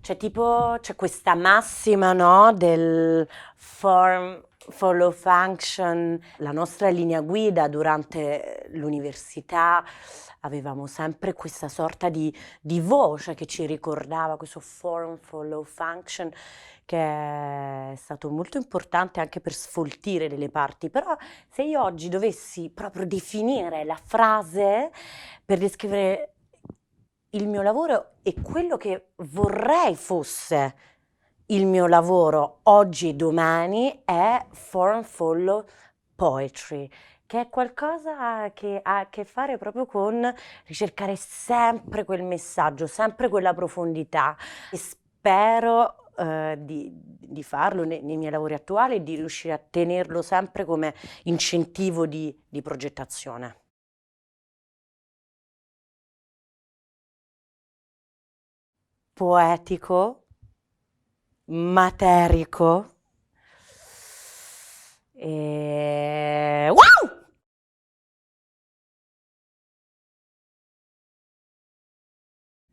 C'è tipo, c'è questa massima, no, del form follow function. La nostra linea guida durante l'università avevamo sempre questa sorta di voce che ci ricordava questo form follow function, che è stato molto importante anche per sfoltire delle parti. Però se io oggi dovessi proprio definire la frase per descrivere il mio lavoro e quello che vorrei fosse il mio lavoro oggi e domani, è Form Follow Poetry, che è qualcosa che ha a che fare proprio con ricercare sempre quel messaggio, sempre quella profondità. E spero di farlo nei miei lavori attuali e di riuscire a tenerlo sempre come incentivo di progettazione. Poetico, materico e wow!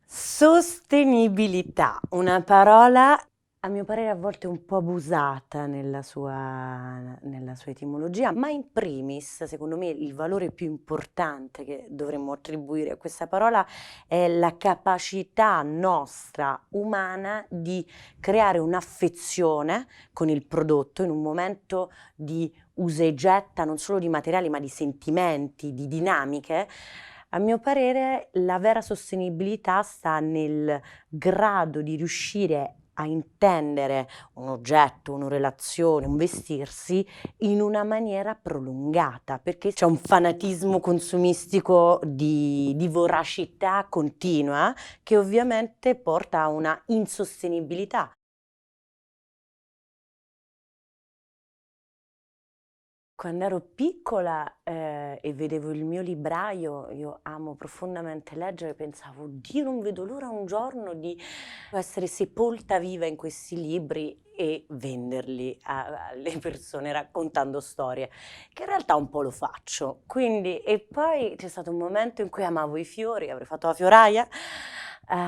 Sostenibilità, una parola a mio parere a volte un po' abusata nella sua etimologia, ma in primis, secondo me, il valore più importante che dovremmo attribuire a questa parola è la capacità nostra umana di creare un'affezione con il prodotto in un momento di usa e getta, non solo di materiali, ma di sentimenti, di dinamiche. A mio parere, la vera sostenibilità sta nel grado di riuscire a intendere un oggetto, una relazione, un vestirsi in una maniera prolungata, perché c'è un fanatismo consumistico di voracità continua che ovviamente porta a una insostenibilità. Quando ero piccola, e vedevo il mio libraio, io amo profondamente leggere, pensavo: "Oddio, non vedo l'ora un giorno di essere sepolta viva in questi libri e venderli a alle persone raccontando storie", che in realtà un po' lo faccio. Quindi e poi c'è stato un momento in cui amavo i fiori, avrei fatto la fioraia, però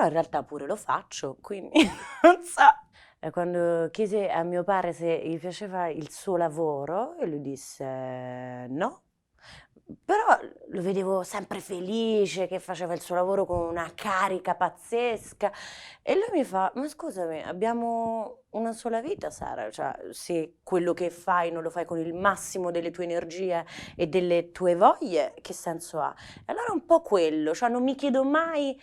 in realtà pure lo faccio, quindi non so. Quando chiesi a mio padre se gli piaceva il suo lavoro e lui disse no, però lo vedevo sempre felice che faceva il suo lavoro con una carica pazzesca e lui mi fa: "Ma scusami, abbiamo una sola vita, Sara, cioè se quello che fai non lo fai con il massimo delle tue energie e delle tue voglie, che senso ha?" E allora un po' quello, cioè non mi chiedo mai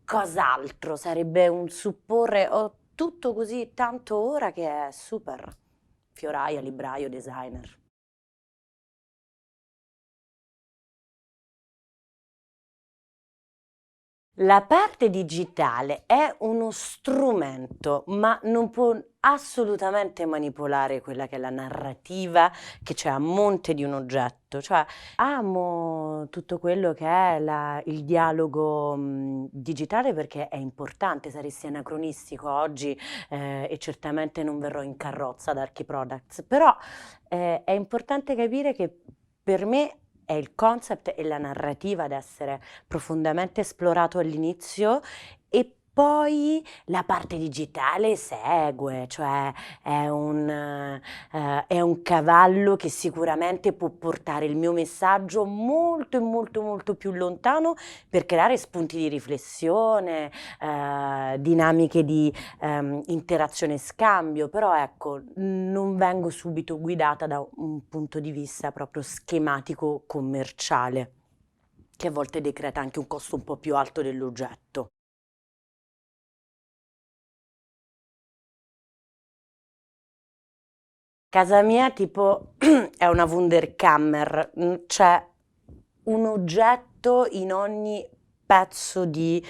cos'altro, sarebbe un supporre, ho tutto così tanto ora che è super. Fioraia, libraio, designer. La parte digitale è uno strumento, ma non può assolutamente manipolare quella che è la narrativa che c'è a monte di un oggetto. Cioè, amo tutto quello che è il dialogo digitale perché è importante, saresti anacronistico oggi e certamente non verrò in carrozza ad Archiproducts, però è importante capire che per me è il concept e la narrativa ad essere profondamente esplorato all'inizio e poi la parte digitale segue, cioè è un cavallo che sicuramente può portare il mio messaggio molto e molto molto più lontano per creare spunti di riflessione, dinamiche di interazione e scambio, però ecco, non vengo subito guidata da un punto di vista proprio schematico commerciale, che a volte decreta anche un costo un po' più alto dell'oggetto. Casa mia tipo è una Wunderkammer, c'è un oggetto in ogni pezzo di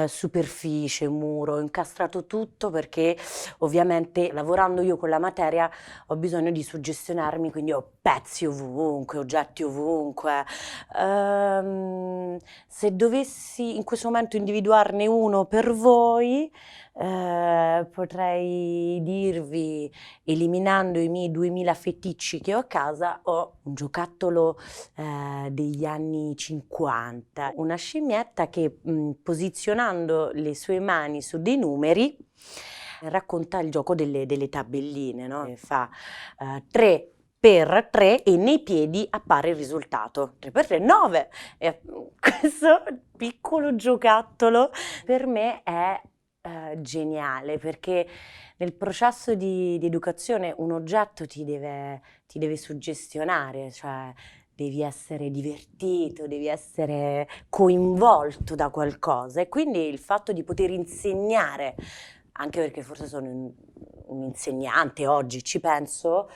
superficie, muro, ho incastrato tutto perché ovviamente lavorando io con la materia ho bisogno di suggestionarmi, quindi ho pezzi ovunque, oggetti ovunque. Se dovessi in questo momento individuarne uno per voi, potrei dirvi, eliminando i miei 2000 feticci che ho a casa, ho un giocattolo degli anni 50, una scimmietta che posizionando le sue mani su dei numeri racconta il gioco delle tabelline, no? E fa 3 per 3 e nei piedi appare il risultato. 3 per 3, 9! E questo piccolo giocattolo per me è geniale, perché nel processo di educazione un oggetto ti deve suggestionare, cioè devi essere divertito, devi essere coinvolto da qualcosa, e quindi il fatto di poter insegnare, anche perché forse sono un insegnante oggi, ci penso,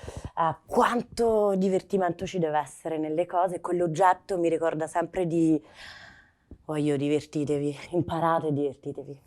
quanto divertimento ci deve essere nelle cose. Quell'oggetto mi ricorda sempre di, voglio divertitevi, imparate e divertitevi.